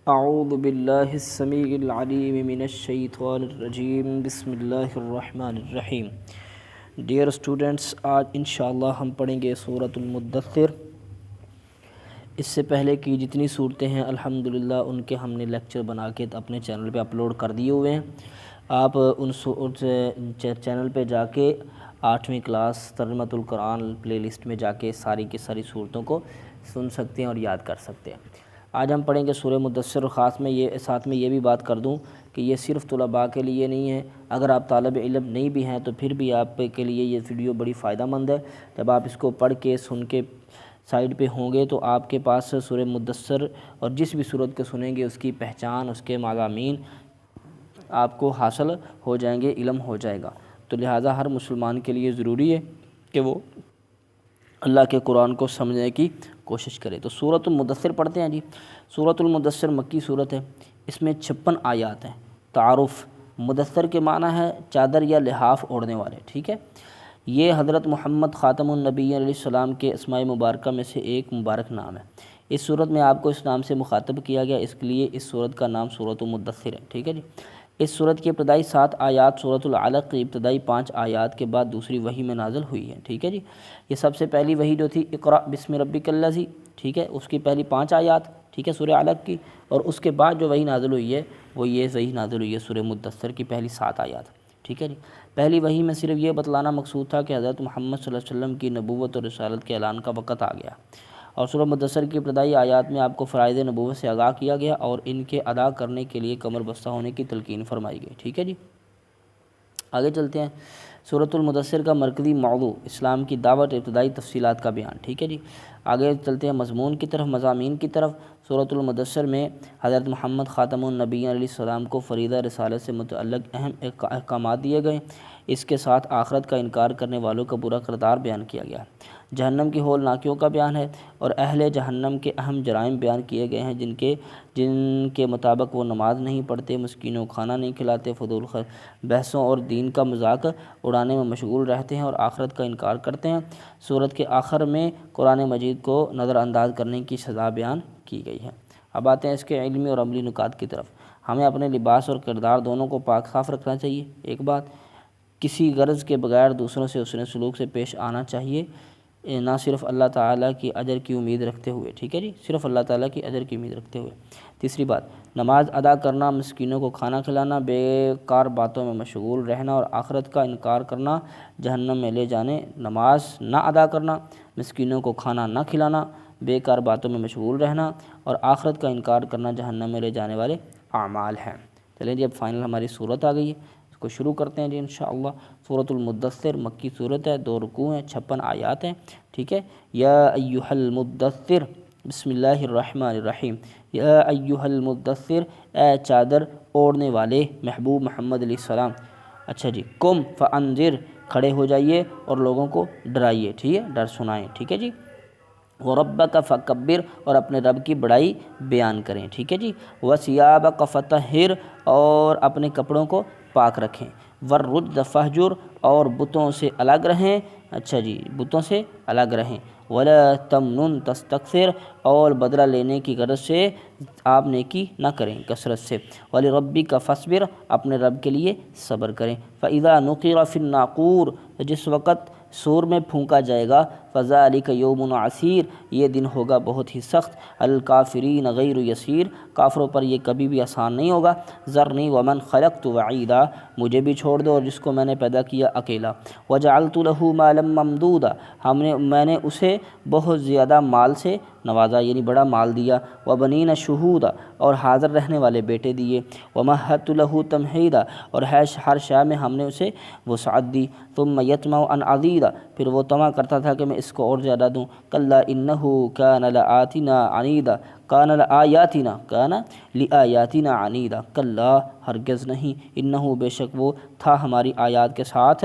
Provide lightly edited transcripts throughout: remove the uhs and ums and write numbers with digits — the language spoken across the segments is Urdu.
اعوذ باللہ السمیع العلیم من الشیطان الرجیم بسم اللہ الرحمن الرحیم۔ ڈیئر اسٹوڈنٹس، آج انشاءاللہ ہم پڑھیں گے سورۃ المدثر۔ اس سے پہلے کی جتنی صورتیں ہیں الحمدللہ ان کے ہم نے لیکچر بنا کے اپنے چینل پہ اپلوڈ کر دیے ہوئے ہیں۔ آپ ان چینل پہ جا کے 8ویں کلاس ترجمۃ القرآن پلے لسٹ میں جا کے ساری کی ساری صورتوں کو سن سکتے ہیں اور یاد کر سکتے ہیں۔ آج ہم پڑھیں گے سورہ مدثر، اور ساتھ میں یہ بھی بات کر دوں کہ یہ صرف طلباء کے لیے نہیں ہے۔ اگر آپ طالب علم نہیں بھی ہیں تو پھر بھی آپ کے لیے یہ ویڈیو بڑی فائدہ مند ہے۔ جب آپ اس کو پڑھ کے سن کے سائڈ پہ ہوں گے تو آپ کے پاس سورہ مدثر اور جس بھی صورت کو سنیں گے اس کی پہچان، اس کے مضامین آپ کو حاصل ہو جائیں گے، علم ہو جائے گا۔ تو لہٰذا ہر مسلمان کے لیے ضروری ہے کہ وہ اللہ کے قرآن کو سمجھنے کی کوشش کرے۔ تو سورۃ المدثر پڑھتے ہیں جی۔ سورۃ المدثر مکی صورت ہے، اس میں 56 آیات ہیں۔ تعارف، مدثر کے معنی ہے چادر یا لحاف اوڑھنے والے، ٹھیک ہے۔ یہ حضرت محمد خاتم النبی علیہ السلام کے اسماء مبارکہ میں سے ایک مبارک نام ہے۔ اس صورت میں آپ کو اس نام سے مخاطب کیا گیا، اس لیے اس صورت کا نام سورۃ المدثر ہے، ٹھیک ہے جی۔ اس صورت کی ابتدائی 7 آیات سورۃ العلق کی ابتدائی 5 آیات کے بعد دوسری وحی میں نازل ہوئی ہے، ٹھیک ہے جی۔ یہ سب سے پہلی وحی جو تھی اقرأ بسم ربک الذی، ٹھیک ہے، اس کی پہلی 5 آیات، ٹھیک ہے، سورہ علق کی، اور اس کے بعد جو وحی نازل ہوئی ہے وہ یہ وحی نازل ہوئی ہے سورہ مدثر کی پہلی 7 آیات، ٹھیک ہے جی۔ پہلی وحی میں صرف یہ بتلانا مقصود تھا کہ حضرت محمد صلی اللہ علیہ وسلم کی نبوت اور رسالت کے اعلان کا وقت آ گیا، اور سورہ مدثر کی ابتدائی آیات میں آپ کو فرائض نبوت سے آگاہ کیا گیا اور ان کے ادا کرنے کے لیے کمر بستہ ہونے کی تلقین فرمائی گئی، ٹھیک ہے جی۔ آگے چلتے ہیں۔ سورۃ المدثر کا مرکزی موضوع اسلام کی دعوت، ابتدائی تفصیلات کا بیان، ٹھیک ہے جی۔ آگے چلتے ہیں مضمون کی طرف، مضامین کی طرف۔ سورۃ المدثر میں حضرت محمد خاتم النبی علیہ السلام کو فریضہ رسالت سے متعلق اہم احکامات دیے گئے۔ اس کے ساتھ آخرت کا انکار کرنے والوں کا برا کردار بیان کیا گیا ہے۔ جہنم کی ہولناکیوں کا بیان ہے اور اہل جہنم کے اہم جرائم بیان کیے گئے ہیں، جن کے مطابق وہ نماز نہیں پڑھتے، مسکینوں کو کھانا نہیں کھلاتے، فضول بحثوں اور دین کا مذاق اڑانے میں مشغول رہتے ہیں اور آخرت کا انکار کرتے ہیں۔ سورت کے آخر میں قرآن مجید کو نظر انداز کرنے کی سزا بیان کی گئی ہے۔ اب آتے ہیں اس کے علمی اور عملی نکات کی طرف۔ ہمیں اپنے لباس اور کردار دونوں کو پاک صاف رکھنا چاہیے۔ ایک بات، کسی غرض کے بغیر دوسروں سے حسن سلوک سے پیش آنا چاہیے، نہ صرف اللہ تعالیٰ کی اجر کی امید رکھتے ہوئے، ٹھیک ہے جی، صرف اللہ تعالیٰ کی اجر کی امید رکھتے ہوئے۔ تیسری بات، نماز ادا کرنا، مسکینوں کو کھانا کھلانا، بیکار باتوں میں مشغول رہنا اور آخرت کا انکار کرنا جہنم میں لے جانے۔ نماز نہ ادا کرنا، مسکینوں کو کھانا نہ کھلانا، بیکار باتوں میں مشغول رہنا اور آخرت کا انکار کرنا جہنم میں لے جانے والے اعمال ہیں۔ چلیں جی، اب فائنل ہماری صورت آ گئی ہے، اس کو شروع کرتے ہیں جی انشاءاللہ۔ سورۃ المدثر مکی صورت ہے، 2 رکوع ہیں، 56 آیات ہیں، ٹھیک ہے۔ یا ایھا المدثر، بسم اللہ الرحمن الرحیم۔ یا ایھا المدثر، اے چادر اوڑھنے والے محبوب محمد علیہ السلام۔ اچھا جی، قم فانذر، کھڑے ہو جائیے اور لوگوں کو ڈرائیے، ٹھیک ہے، ڈر سنائیں، ٹھیک ہے جی۔ وَرَبَّكَ فَكَبِّرْ، اور اپنے رب کی بڑائی بیان کریں، ٹھیک ہے جی۔ وَثِيَابَكَ فَطَهِّرْ، اور اپنے کپڑوں کو پاک رکھیں۔ وَالرُّجْزَ فَاهْجُرْ، اور بتوں سے الگ رہیں، اچھا جی، بتوں سے الگ رہیں۔ وَلَا تَمْنُن تَسْتَكْثِرْ، اور بدلہ لینے کی غرض سے آپ نیکی نہ کریں کثرت سے۔ وَلِرَبِّكَ فَاصْبِرْ، اپنے رب کے لیے صبر کریں۔ فَإِذَا نُقِرَ فِي النَّاقُورِ، جس وقت سور میں پھونکا جائے گا، فَذَلِكَ يَوْمٌ عَسِيرٌ، یہ دن ہوگا بہت ہی سخت۔ الکافرین غیر یسیر، کافروں پر یہ کبھی بھی آسان نہیں ہوگا۔ ذرنی ومن خلقت وحیدا، مجھے بھی چھوڑ دو اور جس کو میں نے پیدا کیا اکیلا۔ وجعلت له مالا ممدودا، میں نے اسے بہت زیادہ مال سے نوازا، یعنی بڑا مال دیا۔ وبنین شہودا، اور حاضر رہنے والے بیٹے دیے۔ ومہدت له تمہیدا، اور ہر شے میں ہم نے اسے وسعت دی۔ ثم یطمع ان ازید، پھر وہ طمع کرتا تھا کہ میں اس کو اور زیادہ دوں۔ کلا انہ کان لآیاتنا عنیدا، کان لآیاتنا عنیدا، کلا ہرگز نہیں، انہ بے شک وہ تھا ہماری آیات کے ساتھ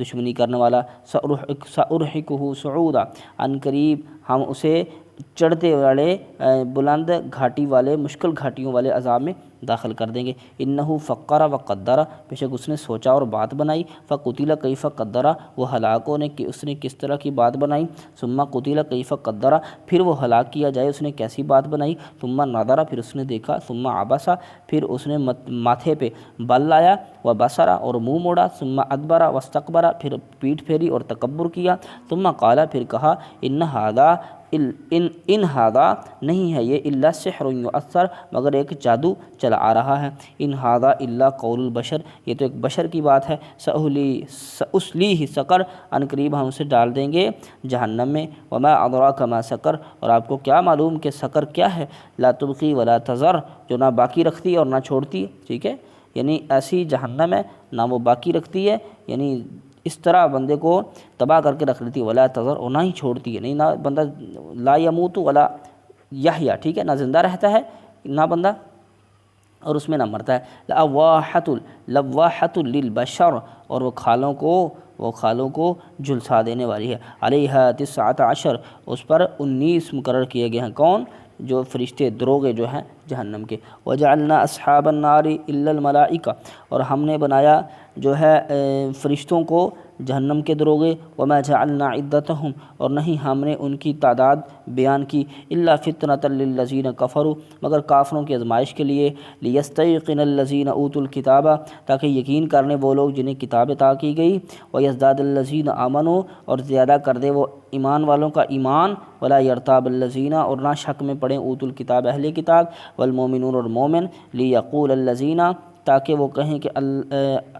دشمنی کرنے والا۔ سأرہقہ صعودا، ان قریب ہم اسے چڑھتے والے بلند گھاٹی والے مشکل گھاٹیوں والے عذاب میں داخل کر دیں گے۔ انہو فکر و قدر، بے شک اس نے سوچا اور بات بنائی۔ فقتل کیف قدر، وہ ہلاک ہونے کی اس نے کس طرح کی بات بنائی۔ ثم قتل کیف قدر، پھر وہ ہلاک کیا جائے اس نے کیسی بات بنائی۔ ثم نظر، پھر اس نے دیکھا۔ ثم عبس، پھر اس نے ماتھے پہ بل لایا۔ وبصر، اور منہ موڑا۔ ثم ادبر واستکبر، پھر پیٹھ پھیری اور تکبر کیا۔ ثم قال، پھر کہا ان ھذا، نہیں ہے یہ، الا سحر یؤثر، مگر ایک جادو چلا آ رہا ہے۔ ان ھذا الا قول البشر، یہ تو ایک بشر کی بات ہے۔ سأصلیہ سقر، ان قریب ہم اسے ڈال دیں گے جہنم میں۔ وما ادراک ما سقر، اور آپ کو کیا معلوم کہ سقر کیا ہے۔ لا تبقی ولا تذر، جو نہ باقی رکھتی ہے اور نہ چھوڑتی ہے، ٹھیک ہے، یعنی ایسی جہنم ہے نہ وہ باقی رکھتی ہے، یعنی اس طرح بندے کو تباہ کر کے رکھ لیتی ہے۔ ولا تذر، اور نہ ہی چھوڑتی ہے، نہیں، نہ بندہ لا یموت ولا یحیا، ٹھیک ہے، نہ زندہ رہتا ہے نہ بندہ اور اس میں نہ مرتا ہے۔ لواحۃ للبشر، اور وہ کھالوں کو جھلسا دینے والی ہے۔ علیہا 19، اس پر 19 مقرر کیے گئے ہیں۔ کون؟ جو فرشتے دروغے جو ہیں جہنم کے۔ وجعلنا اصحاب النار الا الملائکہ، اور ہم نے بنایا جو ہے فرشتوں کو جہنم کے دروغے۔ وما جعلنا عدتہم، اور نہیں ہم نے ان کی تعداد بیان کی، الا فتنۃ للذین کفروا، مگر کافروں کی آزمائش کے لیے۔ لیستیقن الذین اوتوا الکتاب، تاکہ یقین کرنے وہ لوگ جنہیں کتاب عطا کی گئی۔ ویزداد الذین آمنوا، اور زیادہ کر دے وہ ایمان والوں کا ایمان۔ ولا یرتاب الذین، اور نہ شک میں پڑیں اوتوا الکتاب اہل کتاب، والمؤمنون، اور مومن۔ لیقول الذین، تاکہ وہ کہیں کہ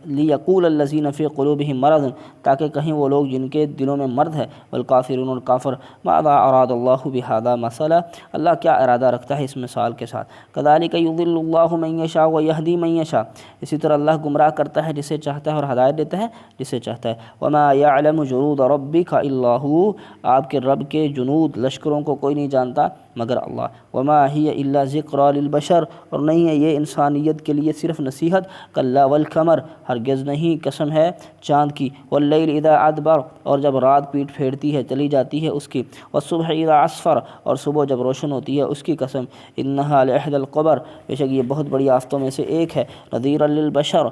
لیقول الذین فی قلوبہم مرض، تاکہ کہیں وہ لوگ جن کے دلوں میں مرض ہے۔ والکافرون، اور کافر۔ ماذا اراد اللہ بہذا مثلا، اللہ کیا ارادہ رکھتا ہے اس مثال کے ساتھ۔ کذالک یضل اللہ من یشاء ویہدی من یشاء، اسی طرح اللہ گمراہ کرتا ہے جسے چاہتا ہے اور ہدایت دیتا ہے جسے چاہتا ہے۔ وما یعلم جنود ربک الا ھو، آپ کے رب کے جنود لشکروں کو کوئی نہیں جانتا مگر اللہ۔ وما ہی الا ذکریٰ للبشر، اور نہیں ہے یہ انسانیت کے لیے صرف نصیحت۔ کلا والقمر، ہرگز نہیں، قسم ہے چاند کی۔ واللیل اذا ادبر، اور جب رات پیٹ پھیرتی ہے چلی جاتی ہے اس کی۔ والصبح اذا اسفر، اور صبح جب روشن ہوتی ہے اس کی قسم۔ انہا لإحدی الکبر، بے شک یہ بہت بڑی آفتوں میں سے ایک ہے۔ نذیرا للبشر،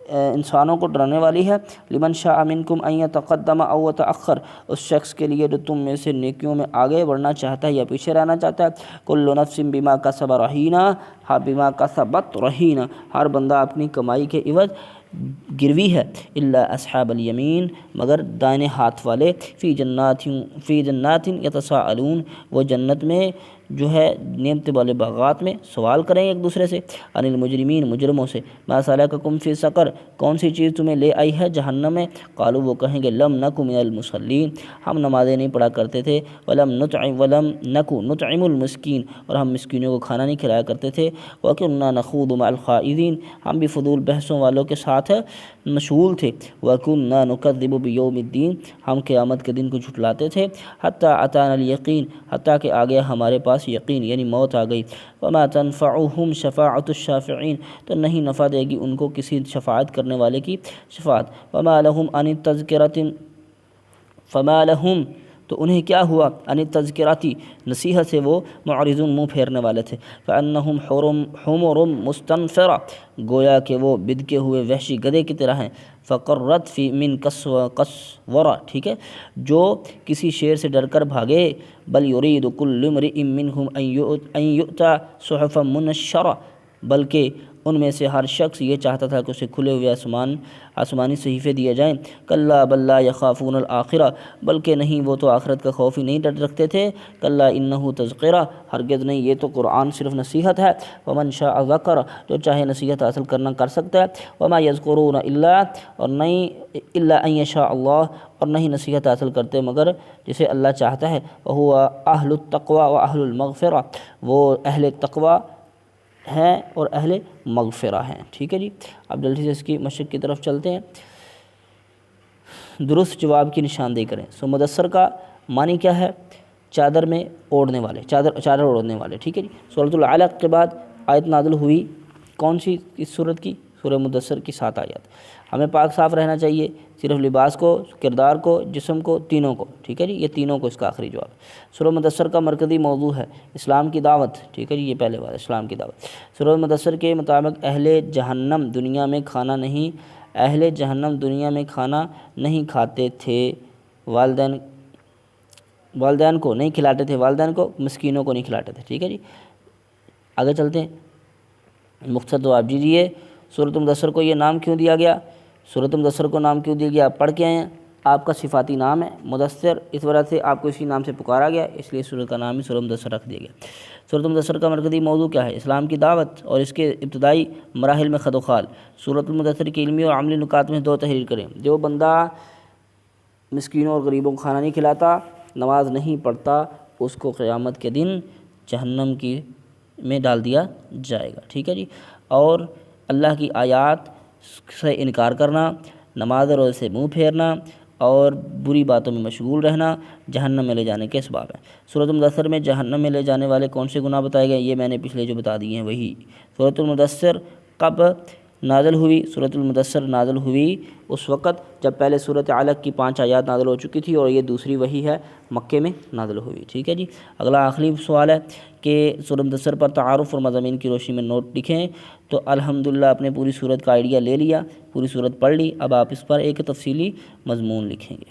انسانوں کو ڈرانے والی ہے۔ لمن شاء منکم ان یتقدم او یتأخر، اس شخص کے لیے جو تم میں سے نیکیوں میں آگے بڑھنا چاہتا ہے یا پیچھے رہنا چاہتا ہے۔ کل نفس بما کسب رہینہ، بما کسبت رہینہ، ہر بندہ اپنی کمائی کے عوض گروی ہے۔ الا اصحاب الیمین، مگر دائیں ہاتھ والے۔ فی جنات یتساءلون، وہ جنت میں جو ہے نعمت والے باغات میں سوال کریں ایک دوسرے سے۔ عن المجرمین، مجرموں سے۔ ما سلککم فی سقر، کون سی چیز تمہیں لے آئی ہے جہنم میں۔ قالوا، وہ کہیں گے لم نک من المصلین، ہم نمازیں نہیں پڑھا کرتے تھے۔ ولم نک نطعم المسکین، اور ہم مسکینوں کو کھانا نہیں کھلایا کرتے تھے۔ وکنا نخوض مع الخائضین، ہم بھی فضول بحثوں والوں کے ساتھ مشغول تھے۔ وکنا نکذب بیوم الدین، ہم قیامت کے دن کو جھٹلاتے تھے۔ حتی اتانا الیقین، حتیٰ کہ آ گیا ہمارے پاس یقین، یعنی موت آ گئی۔ وما تنفعهم شفاعۃ الشافعین، تو نہیں نفع دے گی ان کو کسی شفاعت کرنے والے کی شفاعت۔ وما لهم عن التذکرۃ، فما لهم، تو انہیں کیا ہوا، عن التذکرۃ، نصیحت سے وہ معرضون، منہ پھیرنے والے تھے۔ فانہم حمر مستنفرہ، گویا کہ وہ بدکے ہوئے وحشی گدھے کی طرح ہیں۔ فقرت فی من قسورہ، ٹھیک ہے، جو کسی شیر سے ڈر کر بھاگے۔ بل یرید کل امرئ منہم ان یؤتی صحفا منشرہ، بلکہ ان میں سے ہر شخص یہ چاہتا تھا کہ اسے کھلے ہوئے آسمانی صحیفے دیے جائیں۔ کلا بل لا یخافون الآخرہ، بلکہ نہیں، وہ تو آخرت کا خوف ہی نہیں ڈر رکھتے تھے۔ کلا انہ تذکرہ، ہرگز نہیں، یہ تو قرآن صرف نصیحت ہے۔ ومن شاء ذکر، جو چاہے نصیحت حاصل کرنا کر سکتا ہے۔ وما یذکرون الا، اور نہیں، الا ان یشاء اللہ، اور نہیں نصیحت حاصل کرتے مگر جسے اللہ چاہتا ہے۔ وہو اہل التقوی و اہل المغفرہ، وہ اہل تقوی ہیں اور اہل مغفرہ ہیں، ٹھیک ہے جی۔ اب جلدی سے اس کی مشق کی طرف چلتے ہیں۔ درست جواب کی نشاندہی کریں۔ سو مدثر کا معنی کیا ہے؟ چادر میں اوڑھنے والے، چادر اوڑھنے والے، ٹھیک ہے جی۔ سورۃ العلق کے بعد آیت نازل ہوئی کون سی اس سورت کی؟ سورہ مدثر کی 7 آیات۔ ہمیں پاک صاف رہنا چاہیے، صرف لباس کو، کردار کو، جسم کو، تینوں کو، ٹھیک ہے جی، یہ تینوں کو اس کا آخری جواب۔ سورہ مدثر کا مرکزی موضوع ہے اسلام کی دعوت، ٹھیک ہے جی، یہ پہلے بات اسلام کی دعوت۔ سورہ مدثر کے مطابق اہل جہنم دنیا میں کھانا نہیں کھاتے تھے، والدین کو نہیں کھلاتے تھے، والدین کو، مسکینوں کو نہیں کھلاتے تھے، ٹھیک ہے جی۔ آگے چلتے ہیں، مختصر جواب دیجیے سورۃ مدثر کو یہ نام کیوں دیا گیا؟ سورۃ مدثر کو نام کیوں دیا گیا؟ آپ پڑھ کے آئے ہیں، آپ کا صفاتی نام ہے مدثر، اس وجہ سے آپ کو اسی نام سے پکارا گیا، اس لیے سورۃ کا نام ہی سورۃ مدثر رکھ دیا گیا۔ سورۃ مدثر کا مرکزی موضوع کیا ہے؟ اسلام کی دعوت اور اس کے ابتدائی مراحل میں خد و خال۔ سورۃ المدثر کی علمی اور عملی نکات میں 2 تحریر کریں۔ جو بندہ مسکینوں اور غریبوں کو کھانا نہیں کھلاتا، نماز نہیں پڑھتا، اس کو قیامت کے دن جہنم میں ڈال دیا جائے گا، ٹھیک ہے جی۔ اور اللہ کی آیات سے انکار کرنا، نماز روزے سے منہ پھیرنا اور بری باتوں میں مشغول رہنا جہنم میں لے جانے کے اسباب ہیں۔ سورۃ المدثر میں جہنم میں لے جانے والے کون سے گناہ بتائے گئے؟ یہ میں نے پچھلے جو بتا دیے ہیں وہی۔ سورۃ المدثر کب نازل ہوئی؟ سورۃ المدثر نازل ہوئی اس وقت جب پہلے سورۃ علق کی 5 آیات نازل ہو چکی تھی اور یہ دوسری وحی ہے، مکے میں نازل ہوئی، ٹھیک ہے جی۔ اگلا آخری سوال ہے کہ سورۃ مدثر پر تعارف اور مضامین کی روشنی میں نوٹ لکھیں۔ تو الحمدللہ آپ نے پوری سورت کا آئیڈیا لے لیا، پوری سورت پڑھ لی، اب آپ اس پر ایک تفصیلی مضمون لکھیں گے۔